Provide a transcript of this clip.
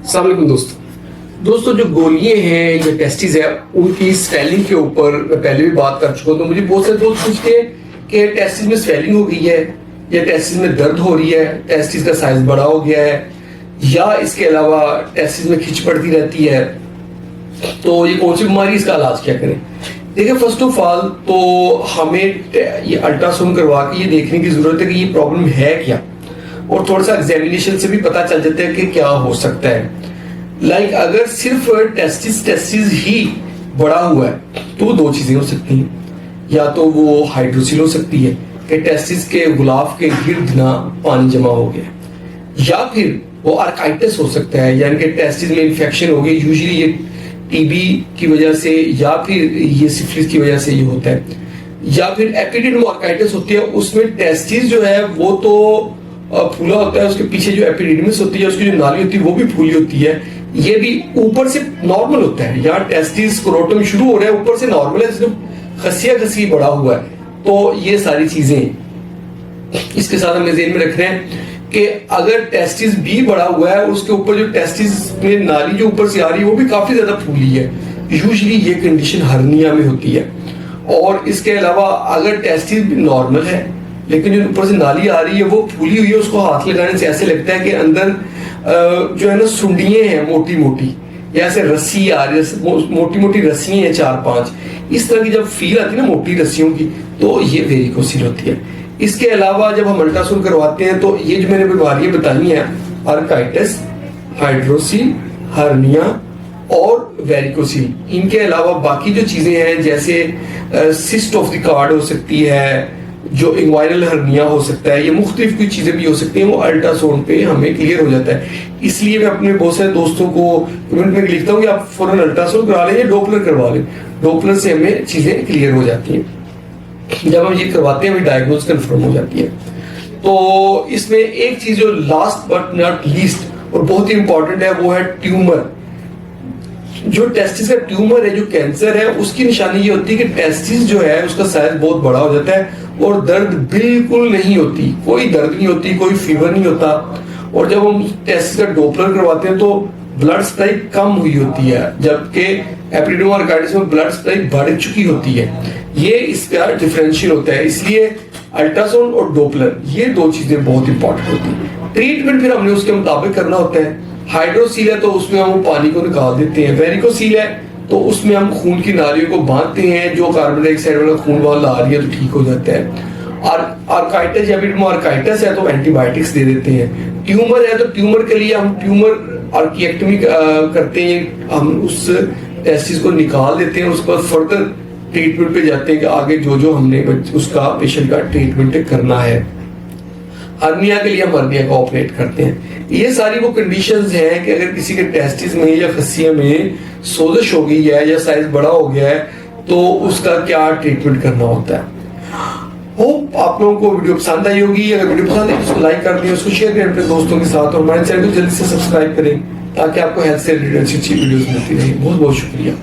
अस्सलाम वालेकुम दोस्तों जो गोलियां हैं या टेस्टिस है उनकी स्वेलिंग के ऊपर मैं पहले भी बात कर चुका हूं। तो मुझे बहुत सारे दोस्त पूछते हैं कि टेस्टिस में स्वेलिंग हो गई है या टेस्टिस में दर्द हो रही है, टेस्टिस का साइज बड़ा हो गया है या इसके अलावा टेस्टिस में खिंच पड़ती रहती है, तो ये कौन सी बीमारी, इसका इलाज क्या करें। देखिए फर्स्ट ऑफ ऑल तो हमें ये अल्ट्रासाउंड करवा के ये देखने की जरूरत है कि ये प्रॉब्लम है क्या, और थोड़ा सा एग्जामिनेशन से भी पता चल जाता है कि क्या हो सकता है। लाइक अगर सिर्फ टेस्टिस ही बड़ा हुआ है तो दो चीजें हो सकती हैं, या तो वो हाइड्रोसिल हो सकती है कि टेस्टिस के गुलाफ के गिर्द ना पानी जमा हो गया, या फिर वो आर्काइटिस हो सकता है, यानी कि टेस्टिस में इंफेक्शन हो गई। यूजुअली ये टीबी की वजह से या फिर ये सिफिलिस की वजह से ये होता है, या फिर एपिडिडमोआर्काइटिस होती है। उसमें टेस्टिस जो है वो तो फूला होता है, उसके पीछे जो एपिडिडमिस होती है, उसकी जो नाली होती है वो भी फूली होती है। ये भी ऊपर से नॉर्मल होता है, यहाँ टेस्टिस स्क्रोटम शुरू हो रहा है, ऊपर से नॉर्मल है, सिर्फ खसी बड़ा हुआ है। तो ये सारी चीजें इसके साथ हमें ज़हन में रख रहे हैं कि अगर टेस्टिस भी बड़ा हुआ है, उसके ऊपर जो टेस्टिस में नाली जो ऊपर से आ रही है वो भी काफी ज्यादा फूली है, यूजुअली ये कंडीशन हर्निया में होती है। और इसके अलावा अगर टेस्टिस भी नॉर्मल है लेकिन जो ऊपर से नाली आ रही है वो फूली हुई है, उसको हाथ लगाने से ऐसे लगता है कि अंदर जो है ना सुंडियां हैं मोटी मोटी, या ऐसे रस्सी आ रही है, मोटी मोटी रस्सियां हैं 4-5, इस तरह की जब फील आती है ना मोटी रस्सियों की, तो ये वेरिकोसिल होती है। इसके अलावा जब हम अल्ट्रासाउंड करवाते हैं तो ये जो मैंने बीमारियां बताई हैं, आर्काइटिस, हाइड्रोसिल, हर्निया और वेरिकोसिल, इनके अलावा बाकी जो चीजें हैं जैसे सिस्ट ऑफ द कार्ड हो सकती है, जो इंग्वाइनल हर्निया हो सकता है, ये मुख्तलिफ कुछ चीजें भी हो सकती हैं, वो अल्ट्रासाउंड पे हमें क्लियर हो जाता है। इसलिए मैं अपने बहुत सारे दोस्तों को कमेंट में लिखता हूँ कि आप फौरन अल्ट्रासाउंड करा लें या डॉपलर करवा लें, डॉपलर से हमें चीजें क्लियर हो जाती हैं। जब हम ये करवाते हैं हमें डायग्नोज कंफर्म हो जाती है। तो इसमें एक चीज जो लास्ट बट नॉट लीस्ट और बहुत ही इंपॉर्टेंट है वो है ट्यूमर। जो टेस्टिस का ट्यूमर है, जो कैंसर है, उसकी निशानी ये होती है कि टेस्टिस जो है उसका साइज बहुत बड़ा हो जाता है और दर्द बिल्कुल नहीं होती, कोई दर्द नहीं होती, कोई फीवर नहीं होता। और जब हम टेस्टिस का डॉपलर करवाते हैं तो ब्लड सप्लाई कम हुई होती है, जबकि एपिडिडमोआर्काइटिस में ब्लड सप्लाई बढ़ चुकी होती है। ये इसका डिफरेंशियल होता है, इसलिए अल्ट्रासाउंड और डॉपलर ये दो चीजें बहुत इंपॉर्टेंट होती है। ट्रीटमेंट फिर हमने उसके मुताबिक करना होता है। हाइड्रोसील है तो उसमें हम पानी को निकाल देते हैं, वेरिकोसील है तो उसमें हम खून की नालियों को बांधते हैं, जो कार्बन डाइऑक्साइड वाला खून वहां ला रही है तो ठीक हो जाता है। और आर्काइटिस या एपिडिडमोआर्काइटिस है तो एंटीबायोटिक्स दे देते हैं। ट्यूमर है तो ट्यूमर के लिए हम ट्यूमर आर्किएक्टमी करते हैं, हम उस टेस्टिस को निकाल देते हैं, उसके बाद फर्दर ट्रीटमेंट पे जाते हैं कि आगे जो हमने उसका पेशेंट का ट्रीटमेंट करना है। हर्निया के लिए हम हर्निया का ऑपरेट करते हैं। ये सारी वो कंडीशंस हैं कि अगर किसी के टेस्टिस में या खसिया में सोजिश हो गई है या साइज बड़ा हो गया है तो उसका क्या ट्रीटमेंट करना होता है। होप आप लोगों को वीडियो पसंद आई होगी। अगर वीडियो पसंद है उसको लाइक कर दें, उसको शेयर करें अपने दोस्तों के साथ, और हमारे चैनल को जल्दी से सब्सक्राइब करें ताकि आपको हेल्थ से रिलेटेड अच्छी वीडियोस मिलती रहे। बहुत बहुत शुक्रिया।